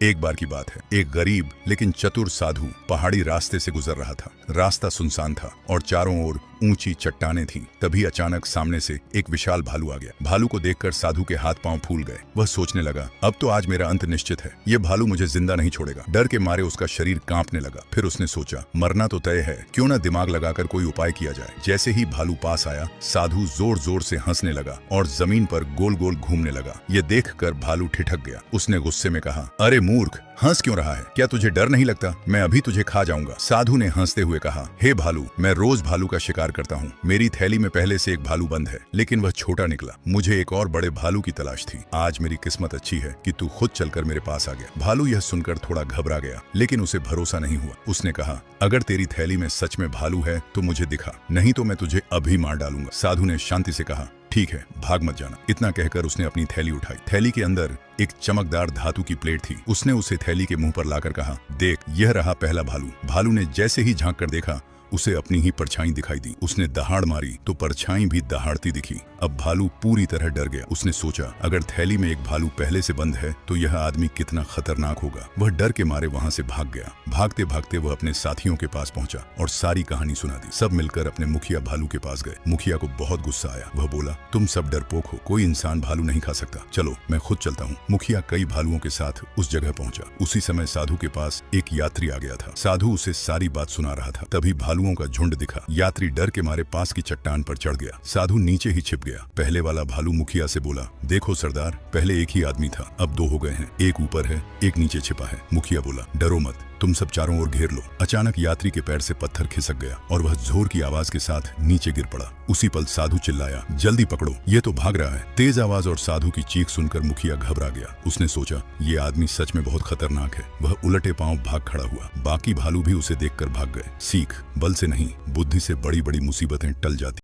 एक बार की बात है, एक गरीब लेकिन चतुर साधु पहाड़ी रास्ते से गुजर रहा था। रास्ता सुनसान था और चारों ओर ऊंची चट्टानें थीं। तभी अचानक सामने से एक विशाल भालू आ गया। भालू को देखकर साधु के हाथ पांव फूल गए। वह सोचने लगा, अब तो आज मेरा अंत निश्चित है। ये भालू मुझे जिंदा नहीं छोड़ेगा। डर के मारे उसका शरीर कांपने लगा। फिर उसने सोचा, मरना तो तय है, क्यों ना दिमाग लगाकर कोई उपाय किया जाए। जैसे ही भालू पास आया, साधु जोर जोर से हंसने लगा और जमीन पर गोल गोल घूमने लगा। ये देखकर भालू ठिठक गया। उसने गुस्से में कहा, अरे मूर्ख, हंस क्यों रहा है? क्या तुझे डर नहीं लगता? मैं अभी तुझे खा जाऊंगा। साधु ने हंसते हुए कहा, हे भालू, मैं रोज भालू का शिकार करता हूँ। मेरी थैली में पहले से एक भालू बंद है, लेकिन वह छोटा निकला। मुझे एक और बड़े भालू की तलाश थी। आज मेरी किस्मत अच्छी है कि तू खुद चलकर मेरे पास आ गया। भालू यह सुनकर थोड़ा घबरा गया, लेकिन उसे भरोसा नहीं हुआ। उसने कहा, अगर तेरी थैली में सच में भालू है तो मुझे दिखा, नहीं तो मैं तुझे अभी मार डालूंगा। साधु ने शांति से कहा, ठीक है, भाग मत जाना। इतना कहकर उसने अपनी थैली उठाई। थैली के अंदर एक चमकदार धातु की प्लेट थी। उसने उसे थैली के मुंह पर लाकर कहा, देख, यह रहा पहला भालू। भालू ने जैसे ही झांक कर देखा, उसे अपनी ही परछाई दिखाई दी। उसने दहाड़ मारी तो परछाई भी दहाड़ती दिखी। अब भालू पूरी तरह डर गया। उसने सोचा, अगर थैली में एक भालू पहले से बंद है तो यह आदमी कितना खतरनाक होगा। वह डर के मारे वहां से भाग गया। भागते भागते वह अपने साथियों के पास पहुंचा और सारी कहानी सुना दी। सब मिलकर अपने मुखिया भालू के पास गए। मुखिया को बहुत गुस्सा आया। वह बोला, तुम सब डरपोक हो, कोई इंसान भालू नहीं खा सकता। चलो, मैं खुद चलता हूँ। मुखिया कई भालुओं के साथ उस जगह पहुंचा। उसी समय साधु के पास एक यात्री आ गया था। साधु उसे सारी बात सुना रहा था। तभी भालुओं का झुंड दिखा। यात्री डर के मारे पास की चट्टान पर चढ़ गया। साधु नीचे ही छिप गया। पहले वाला भालू मुखिया से बोला, देखो सरदार, पहले एक ही आदमी था, अब दो हो गए हैं। एक ऊपर है, एक नीचे छिपा है। मुखिया बोला, डरो मत, तुम सब चारों ओर घेर लो। अचानक यात्री के पैर से पत्थर खिसक गया और वह जोर की आवाज के साथ नीचे गिर पड़ा। उसी पल साधु चिल्लाया, जल्दी पकड़ो, ये तो भाग रहा है। तेज आवाज और साधु की चीख सुनकर मुखिया घबरा गया। उसने सोचा, ये आदमी सच में बहुत खतरनाक है। वह उलटे पांव भाग खड़ा हुआ। बाकी भालू भी उसे देखकर भाग गए। सीख, बल से नहीं, बुद्धि से बड़ी बड़ी मुसीबतें टल जाती।